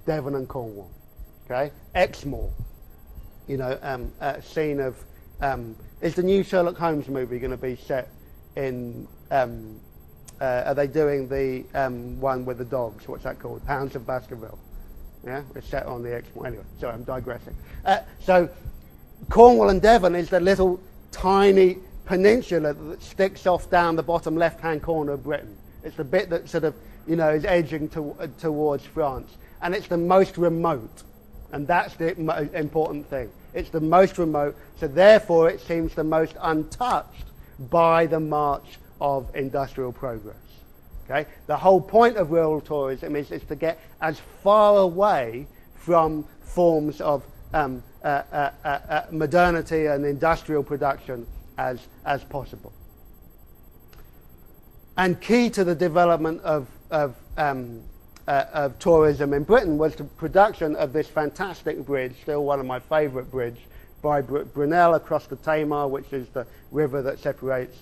Devon and Cornwall. Okay, Exmoor, you know, scene of, is the new Sherlock Holmes movie going to be set in, are they doing the one with the dogs, what's that called, Hounds of Baskerville? Yeah, it's set on the Exmoor. Anyway, sorry, I'm digressing. So Cornwall and Devon is the little tiny peninsula that sticks off down the bottom left-hand corner of Britain. It's the bit that sort of, you know, is edging towards France. And it's the most remote. And that's the important thing. It's the most remote, so therefore it seems the most untouched by the march of industrial progress. Okay? The whole point of rural tourism is to get as far away from forms of modernity and industrial production as possible. And key to the development of tourism in Britain was the production of this fantastic bridge, still one of my favourite bridges, by Brunel across the Tamar, which is the river that separates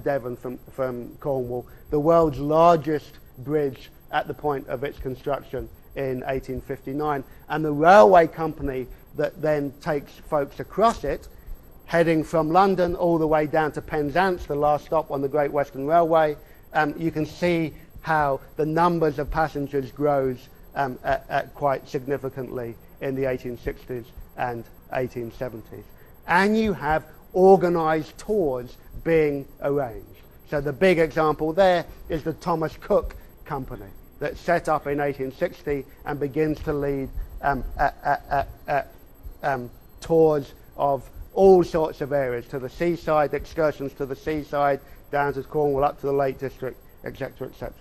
Devon from Cornwall, the world's largest bridge at the point of its construction in 1859, and the railway company that then takes folks across it, heading from London all the way down to Penzance, the last stop on the Great Western Railway. You can see how the numbers of passengers grows quite significantly in the 1860s and 1870s. And you have organised tours being arranged. So the big example there is the Thomas Cook Company that set up in 1860 and begins to lead tours of all sorts of areas, to the seaside, excursions to the seaside, down to Cornwall, up to the Lake District, etc., etc.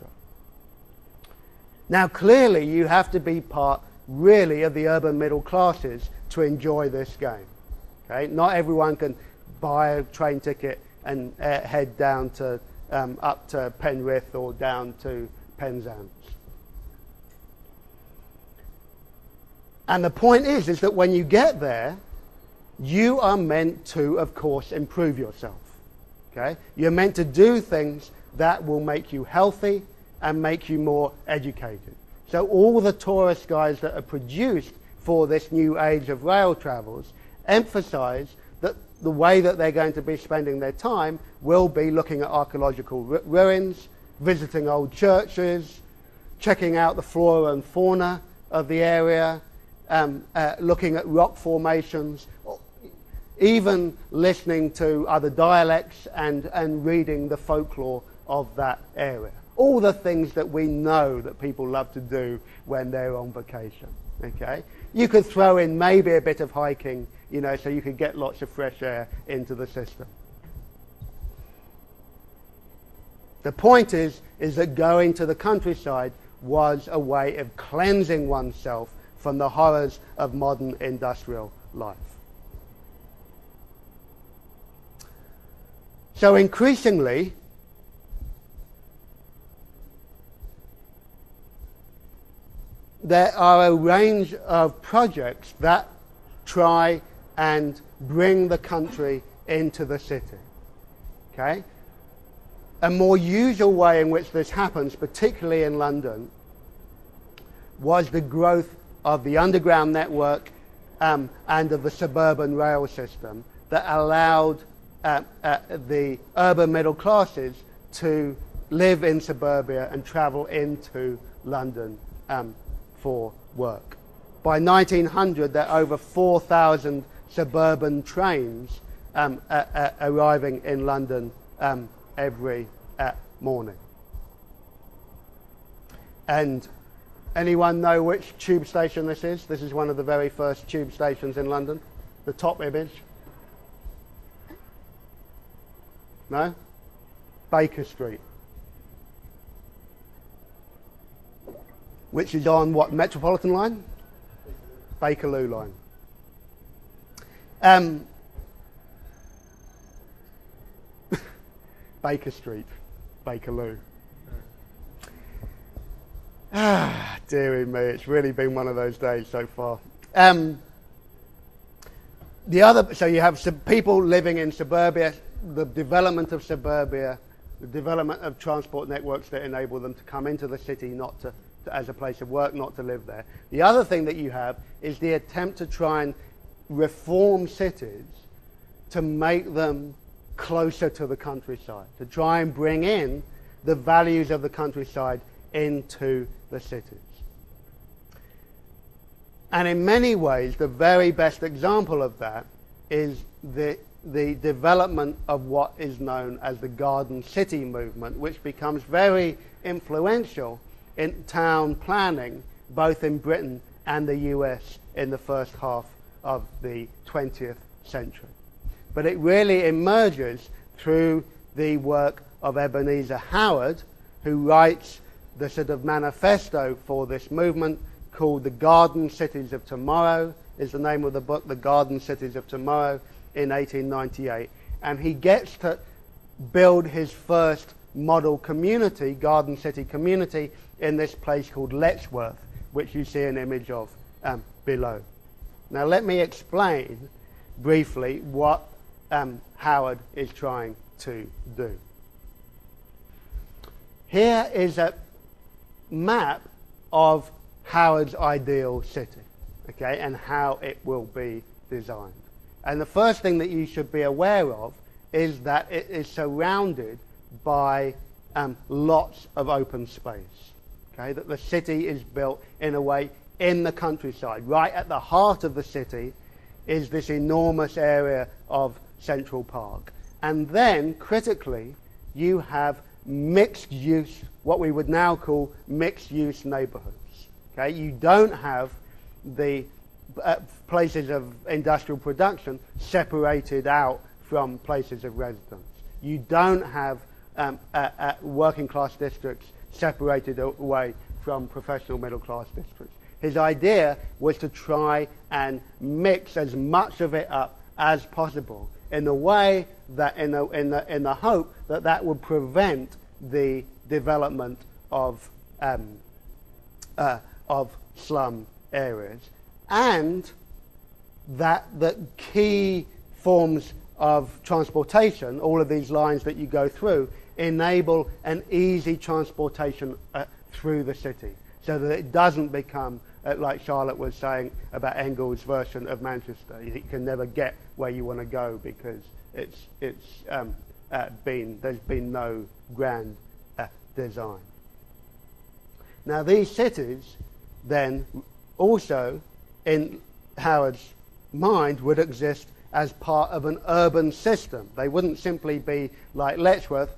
Now clearly you have to be part really of the urban middle classes to enjoy this game. Okay? Not everyone can buy a train ticket and head down to up to Penrith or down to Penzance. And the point is that when you get there, you are meant to, of course, improve yourself. Okay? You're meant to do things that will make you healthy and make you more educated. So all the tourist guides that are produced for this new age of rail travels emphasize that the way that they're going to be spending their time will be looking at archaeological ruins, visiting old churches, checking out the flora and fauna of the area, looking at rock formations, even listening to other dialects and reading the folklore of that area. All the things that we know that people love to do when they're on vacation. Okay? You could throw in maybe a bit of hiking, you know, so you could get lots of fresh air into the system. The point is that going to the countryside was a way of cleansing oneself from the horrors of modern industrial life. So increasingly, there are a range of projects that try and bring the country into the city. Okay? A more usual way in which this happens, particularly in London, was the growth of the underground network and of the suburban rail system that allowed the urban middle classes to live in suburbia and travel into London for work. By 1900, there are over 4,000 suburban trains arriving in London every morning. And anyone know which tube station this is? This is one of the very first tube stations in London. The top image. No? Baker Street. Which is on what, Metropolitan line? Bakerloo line. Baker Street, Bakerloo. Ah, dearie me, it's really been one of those days so far. So you have some people living in suburbia, the development of suburbia, the development of transport networks that enable them to come into the city, not to as a place of work, not to live there. The other thing that you have is the attempt to try and reform cities to make them closer to the countryside, to try and bring in the values of the countryside into the cities. And in many ways, the very best example of that is the development of what is known as the Garden City movement, which becomes very influential in town planning, both in Britain and the US in the first half of the 20th century. But it really emerges through the work of Ebenezer Howard, who writes the sort of manifesto for this movement called The Garden Cities of Tomorrow, is the name of the book, The Garden Cities of Tomorrow, in 1898. And he gets to build his first model community, Garden City community, in this place called Letchworth, which you see an image of below. Now let me explain briefly what Howard is trying to do. Here is a map of Howard's ideal city, okay, and how it will be designed. And the first thing that you should be aware of is that it is surrounded by lots of open space, okay, that the city is built in a way in the countryside. Right at the heart of the city is this enormous area of Central Park. And then, critically, you have mixed use, what we would now call mixed use neighborhoods. Okay? You don't have the places of industrial production separated out from places of residence. You don't have working class districts separated away from professional middle class districts. His idea was to try and mix as much of it up as possible in the way that, in the hope that that would prevent the development of slum areas, and that the key forms of transportation, all of these lines that you go through, enable an easy transportation through the city, so that it doesn't become, like Charlotte was saying about Engels' version of Manchester, you can never get where you want to go because there's been no grand design. Now these cities then also, in Howard's mind, would exist as part of an urban system. They wouldn't simply be like Letchworth,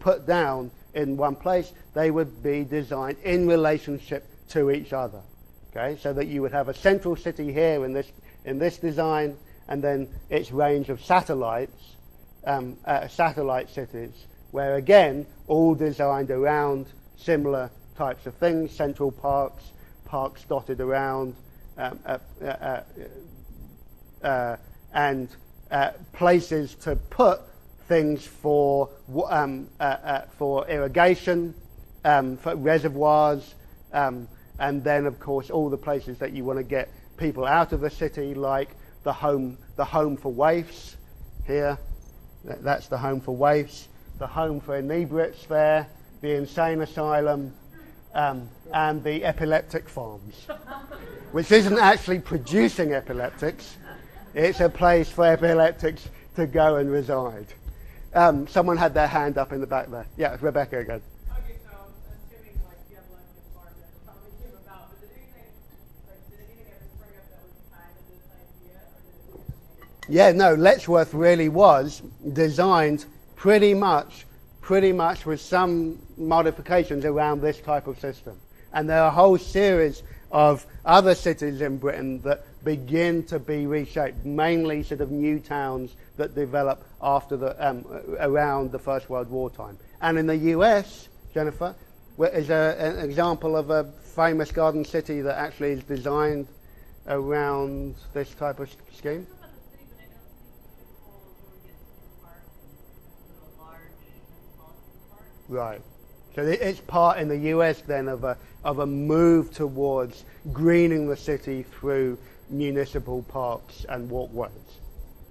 put down in one place. They would be designed in relationship to each other. Okay, so that you would have a central city here in this design, and then its range of satellites, satellite cities, where again all designed around similar types of things, central parks, parks dotted around, and places to put things for irrigation, for reservoirs, and then of course all the places that you want to get people out of the city, like the home for waifs. Here, that's the home for waifs, the home for inebriates there, the insane asylum, and the epileptic farms, which isn't actually producing epileptics. It's a place for epileptics to go and reside. Someone had their hand up in the back there. Yeah, Rebecca again. Okay, so assuming the epileptic farm that probably came about, but did anything ever spring up that was tied to this idea, or did it just Yeah, no, Letchworth really was designed pretty much with some modifications around this type of system. And there are a whole series of other cities in Britain that begin to be reshaped, mainly sort of new towns that develop after around the First World War time. And in the US, Jennifer, is an example of a famous garden city that actually is designed around this type of scheme. Right. So it's part in the US then of a move towards greening the city through municipal parks and walkways.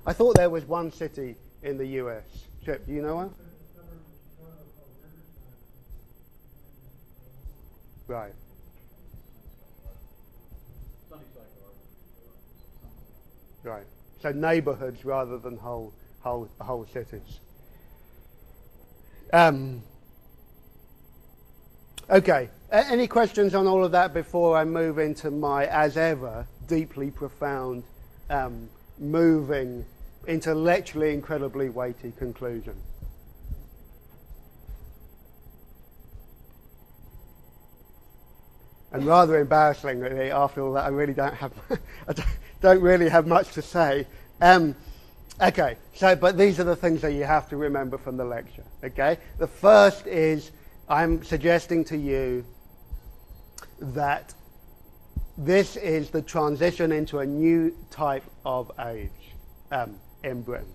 I thought there was one city in the US. Chip, do you know one? Right. Right. So neighbourhoods rather than whole cities. Okay. Any questions on all of that before I move into my, as ever, deeply profound, moving, intellectually incredibly weighty conclusion? And rather embarrassingly, after all that, I really don't have, don't really have much to say. Okay, so but these are the things that you have to remember from the lecture. Okay, the first is I'm suggesting to you that this is the transition into a new type of age in Britain,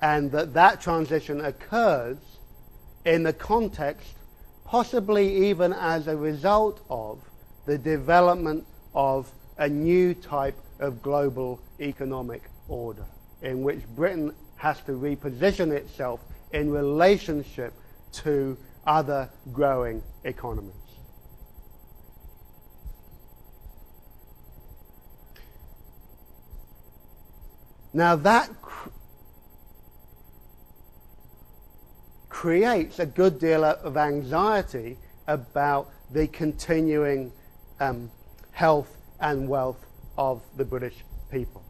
and that transition occurs in the context, possibly even as a result of the development of a new type of global economic order in which Britain has to reposition itself in relationship to other growing economies. Now that creates a good deal of anxiety about the continuing health and wealth of the British people.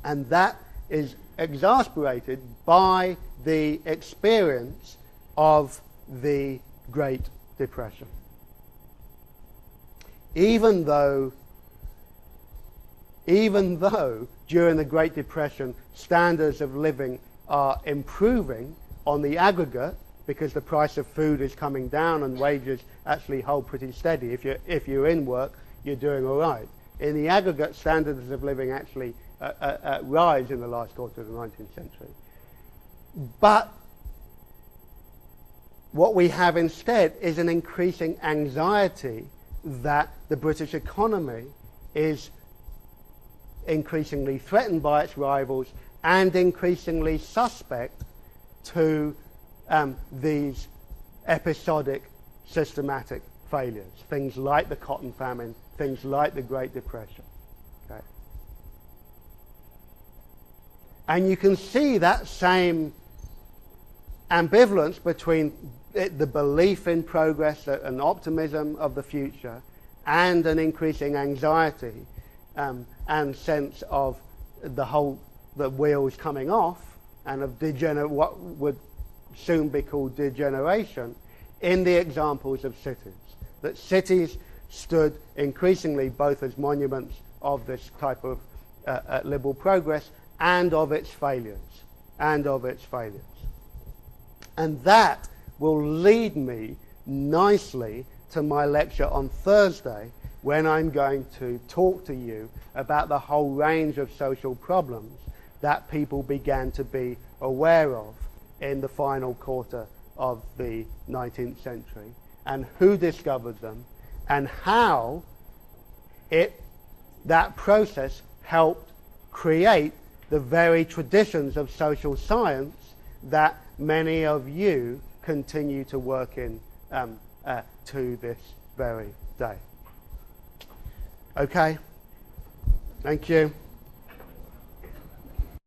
And that is exasperated by the experience of the Great Depression. Even though during the Great Depression standards of living are improving on the aggregate because the price of food is coming down and wages actually hold pretty steady. If you're in work, you're doing all right. In the aggregate, standards of living actually rise in the last quarter of the 19th century. But what we have instead is an increasing anxiety that the British economy is increasingly threatened by its rivals and increasingly suspect to these episodic systematic failures, things like the cotton famine, things like the Great Depression. Okay. And you can see that same ambivalence between the belief in progress and optimism of the future and an increasing anxiety and sense of the wheels coming off and of what would soon be called degeneration in the examples of cities. That cities stood increasingly both as monuments of this type of liberal progress and of its failures. And that will lead me nicely to my lecture on Thursday, when I'm going to talk to you about the whole range of social problems that people began to be aware of in the final quarter of the 19th century, and who discovered them, and how that process helped create the very traditions of social science that many of you continue to work in to this very day. Okay? Thank you.